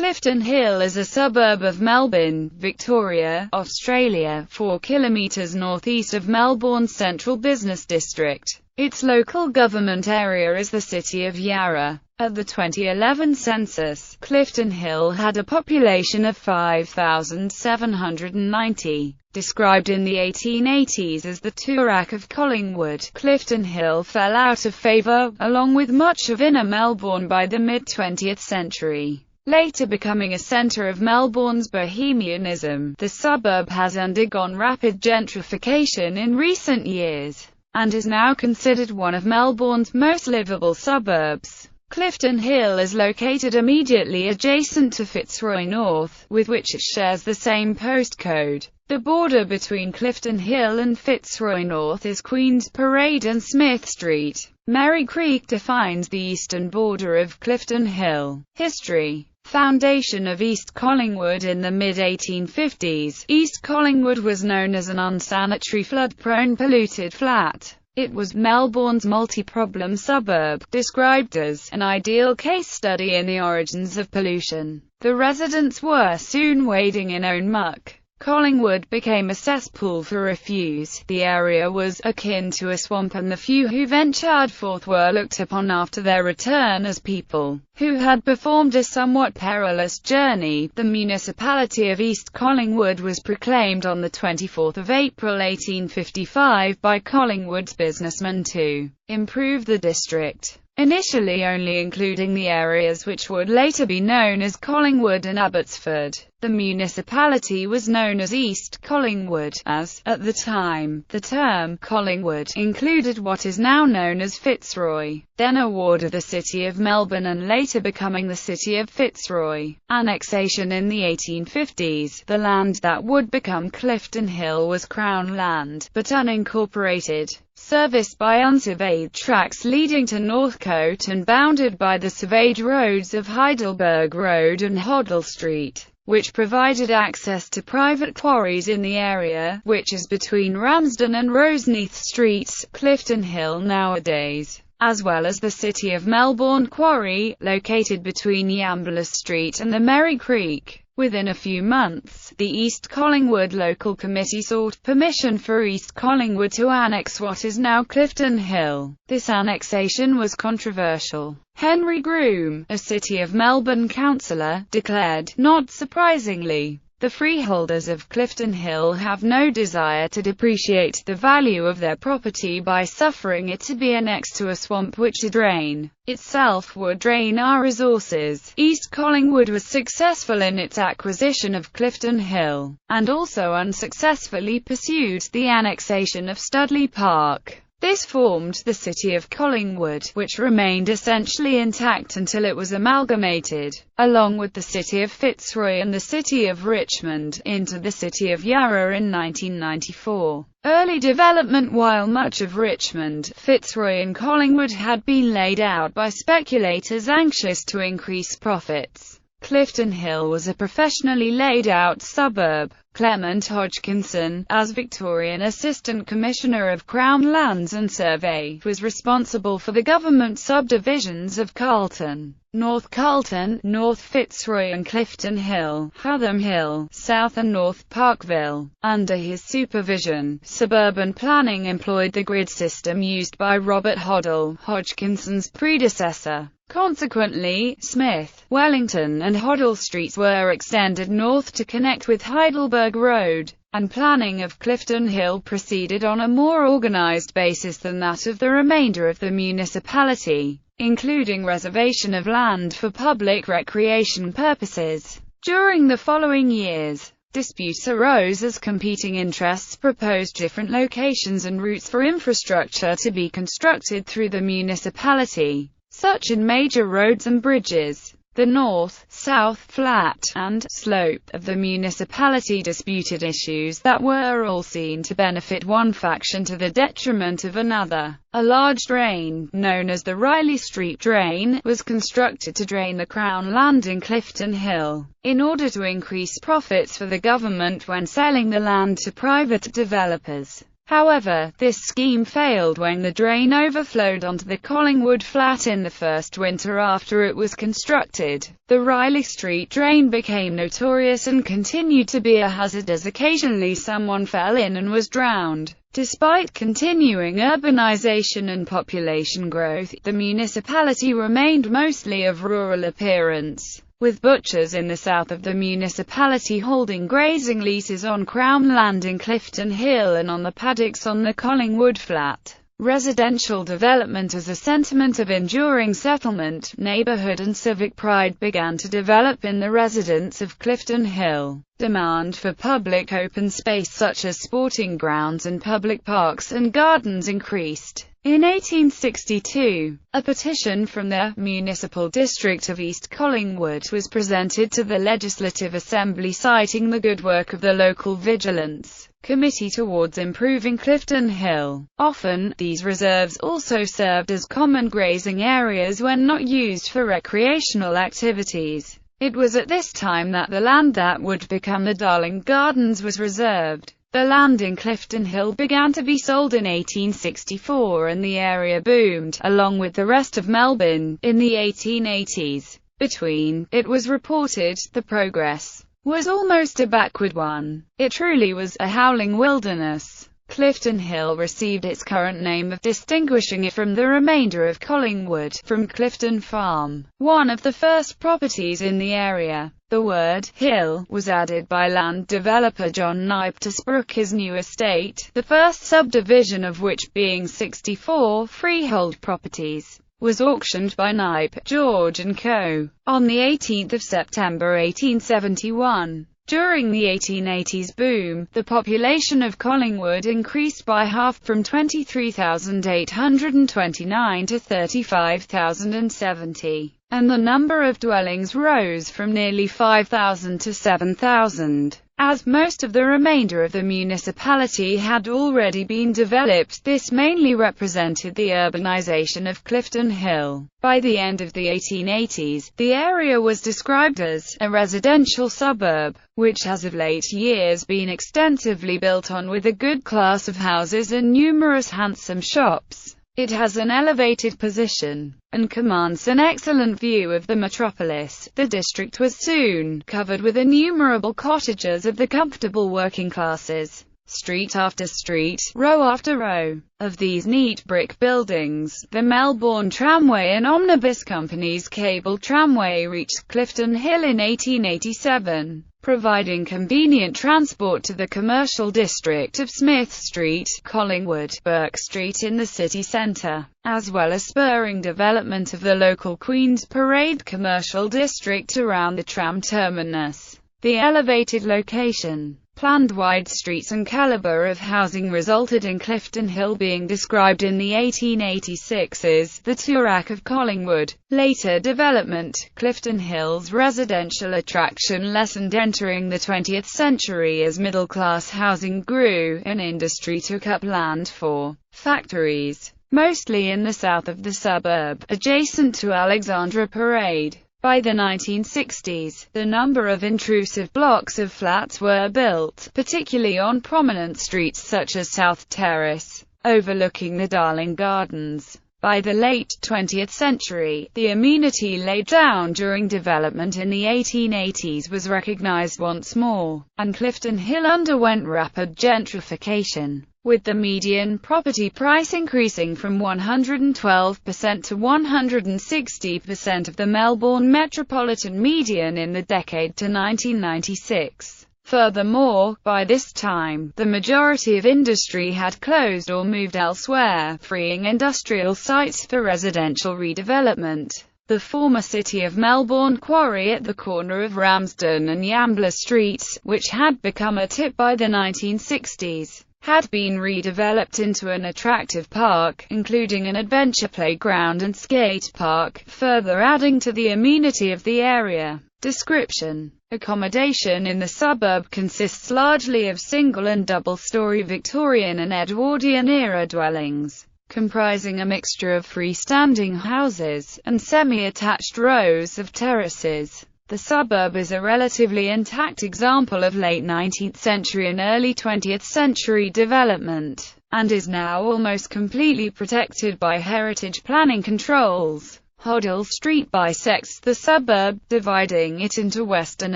Clifton Hill is a suburb of Melbourne, Victoria, Australia, 4 kilometres northeast of Melbourne's central business district. Its local government area is the City of Yarra. At the 2011 census, Clifton Hill had a population of 5,790. Described in the 1880s as the Toorak of Collingwood, Clifton Hill fell out of favour, along with much of inner Melbourne by the mid-20th century. Later becoming a centre of Melbourne's bohemianism, the suburb has undergone rapid gentrification in recent years, and is now considered one of Melbourne's most livable suburbs. Clifton Hill is located immediately adjacent to Fitzroy North, with which it shares the same postcode. The border between Clifton Hill and Fitzroy North is Queen's Parade and Smith Street. Merry Creek defines the eastern border of Clifton Hill. History. Foundation of East Collingwood. In the mid-1850s, East Collingwood was known as an unsanitary, flood-prone, polluted flat. It was Melbourne's multi-problem suburb, described as an ideal case study in the origins of pollution. The residents were soon wading in own muck. Collingwood became a cesspool for refuse. The area was akin to a swamp, and the few who ventured forth were looked upon after their return as people who had performed a somewhat perilous journey. The municipality of East Collingwood was proclaimed on the 24th of April 1855 by Collingwood's businessmen to improve the district, initially only including the areas which would later be known as Collingwood and Abbotsford. The municipality was known as East Collingwood, as, at the time, the term Collingwood included what is now known as Fitzroy, then a ward of the City of Melbourne and later becoming the City of Fitzroy. Annexation. In the 1850s, the land that would become Clifton Hill was Crown land, but unincorporated, serviced by unsurveyed tracks leading to Northcote and bounded by the surveyed roads of Heidelberg Road and Hoddle Street, which provided access to private quarries in the area, which is between Ramsden and Roseneath Streets. Clifton Hill nowadays, as well as the City of Melbourne Quarry, located between Yambler Street and the Merry Creek. Within a few months, the East Collingwood Local Committee sought permission for East Collingwood to annex what is now Clifton Hill. This annexation was controversial. Henry Groome, a City of Melbourne councillor, declared, not surprisingly, the freeholders of Clifton Hill have no desire to depreciate the value of their property by suffering it to be annexed to a swamp which to drain itself would drain our resources. East Collingwood was successful in its acquisition of Clifton Hill, and also unsuccessfully pursued the annexation of Studley Park. This formed the City of Collingwood, which remained essentially intact until it was amalgamated, along with the City of Fitzroy and the City of Richmond, into the City of Yarra in 1994. Early development. While much of Richmond, Fitzroy and Collingwood had been laid out by speculators anxious to increase profits, Clifton Hill was a professionally laid-out suburb. Clement Hodgkinson, as Victorian Assistant Commissioner of Crown Lands and Survey, was responsible for the government subdivisions of Carlton, North Carlton, North Fitzroy and Clifton Hill, Hatham Hill, South and North Parkville. Under his supervision, suburban planning employed the grid system used by Robert Hoddle, Hodgkinson's predecessor. Consequently, Smith, Wellington and Hoddle Streets were extended north to connect with Heidelberg Road, and planning of Clifton Hill proceeded on a more organised basis than that of the remainder of the municipality, including reservation of land for public recreation purposes. During the following years, disputes arose as competing interests proposed different locations and routes for infrastructure to be constructed through the municipality, such as major roads and bridges. The north, south, flat, and slope of the municipality disputed issues that were all seen to benefit one faction to the detriment of another. A large drain, known as the Riley Street Drain, was constructed to drain the Crown land in Clifton Hill, in order to increase profits for the government when selling the land to private developers. However, this scheme failed when the drain overflowed onto the Collingwood Flat in the first winter after it was constructed. The Riley Street drain became notorious and continued to be a hazard as occasionally someone fell in and was drowned. Despite continuing urbanization and population growth, the municipality remained mostly of rural appearance, with butchers in the south of the municipality holding grazing leases on Crown land in Clifton Hill and on the paddocks on the Collingwood Flat. Residential development as a sentiment of enduring settlement, neighborhood and civic pride began to develop in the residents of Clifton Hill. Demand for public open space such as sporting grounds and public parks and gardens increased. In 1862, a petition from the municipal district of East Collingwood was presented to the Legislative Assembly citing the good work of the local vigilance committee towards improving Clifton Hill. Often, these reserves also served as common grazing areas when not used for recreational activities. It was at this time that the land that would become the Darling Gardens was reserved. The land in Clifton Hill began to be sold in 1864 and the area boomed, along with the rest of Melbourne, in the 1880s. It was reported, the progress was almost a backward one. It truly was a howling wilderness. Clifton Hill received its current name of distinguishing it from the remainder of Collingwood, from Clifton Farm, one of the first properties in the area. The word hill was added by land developer John Knipe to spruik his new estate, the first subdivision of which, being 64 freehold properties, was auctioned by Knipe, George & Co. on the 18th of September 1871. During the 1880s boom, the population of Collingwood increased by half from 23,829 to 35,070, and the number of dwellings rose from nearly 5,000 to 7,000. As most of the remainder of the municipality had already been developed, this mainly represented the urbanization of Clifton Hill. By the end of the 1880s, the area was described as a residential suburb, which has of late years been extensively built on with a good class of houses and numerous handsome shops. It has an elevated position, and commands an excellent view of the metropolis. The district was soon covered with innumerable cottages of the comfortable working classes. Street after street, row after row, of these neat brick buildings. The Melbourne Tramway and Omnibus Company's cable tramway reached Clifton Hill in 1887. Providing convenient transport to the commercial district of Smith Street, Collingwood, Burke Street in the city centre, as well as spurring development of the local Queen's Parade commercial district around the tram terminus. The elevated location, planned wide streets and calibre of housing resulted in Clifton Hill being described in the 1886 as the Toorak of Collingwood. Later development, Clifton Hill's residential attraction lessened entering the 20th century as middle-class housing grew, and industry took up land for factories, mostly in the south of the suburb, adjacent to Alexandra Parade. By the 1960s, the number of intrusive blocks of flats were built, particularly on prominent streets such as South Terrace, overlooking the Darling Gardens. By the late 20th century, the amenity laid down during development in the 1880s was recognized once more, and Clifton Hill underwent rapid gentrification, with the median property price increasing from 112% to 160% of the Melbourne metropolitan median in the decade to 1996. Furthermore, by this time, the majority of industry had closed or moved elsewhere, freeing industrial sites for residential redevelopment. The former City of Melbourne quarry at the corner of Ramsden and Yambler Streets, which had become a tip by the 1960s, had been redeveloped into an attractive park, including an adventure playground and skate park, further adding to the amenity of the area. Description: accommodation in the suburb consists largely of single and double-story Victorian and Edwardian-era dwellings, comprising a mixture of freestanding houses and semi-attached rows of terraces. The suburb is a relatively intact example of late 19th century and early 20th century development. and is now almost completely protected by heritage planning controls. Hoddle Street bisects the suburb, dividing it into western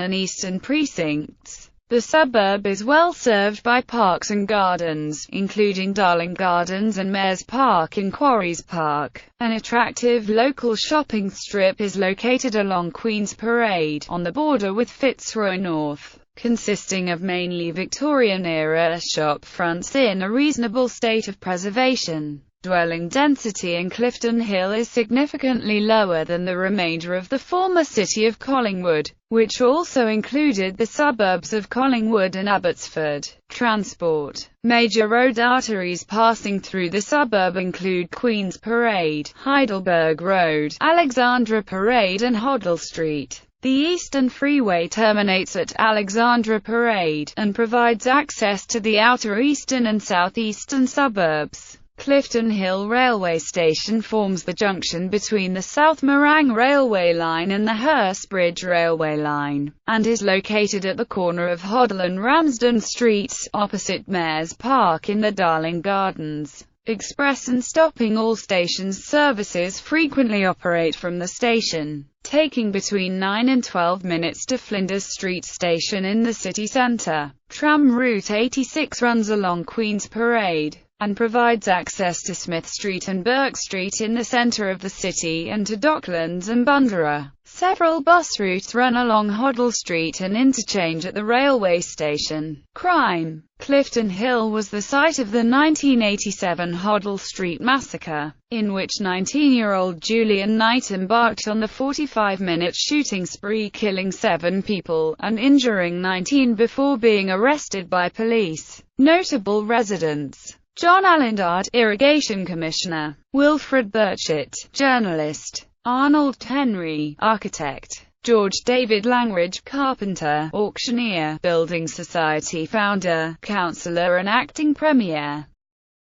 and eastern precincts. The suburb is well served by parks and gardens, including Darling Gardens and Mares Park in Quarries Park. An attractive local shopping strip is located along Queen's Parade, on the border with Fitzroy North, consisting of mainly Victorian-era shop fronts in a reasonable state of preservation. Dwelling density in Clifton Hill is significantly lower than the remainder of the former city of Collingwood, which also included the suburbs of Collingwood and Abbotsford. Transport. Major road arteries passing through the suburb include Queen's Parade, Heidelberg Road, Alexandra Parade and Hoddle Street. The Eastern Freeway terminates at Alexandra Parade, and provides access to the outer eastern and southeastern suburbs. Clifton Hill Railway Station forms the junction between the South Morang Railway Line and the Hurstbridge Railway Line, and is located at the corner of Hoddle and Ramsden Streets, opposite Mares Park in the Darling Gardens. Express and stopping all stations services frequently operate from the station, taking between 9 and 12 minutes to Flinders Street Station in the city centre. Tram Route 86 runs along Queen's Parade, and provides access to Smith Street and Burke Street in the centre of the city and to Docklands and Bundoora. Several bus routes run along Hoddle Street and interchange at the railway station. Crime. Clifton Hill was the site of the 1987 Hoddle Street massacre, in which 19-year-old Julian Knight embarked on the 45-minute shooting spree, killing 7 people and injuring 19 before being arrested by police. Notable residents: John Allendard, Irrigation Commissioner; Wilfred Burchett, journalist; Arnold Henry, architect; George David Langridge, carpenter, auctioneer, Building Society founder, councillor and acting premier.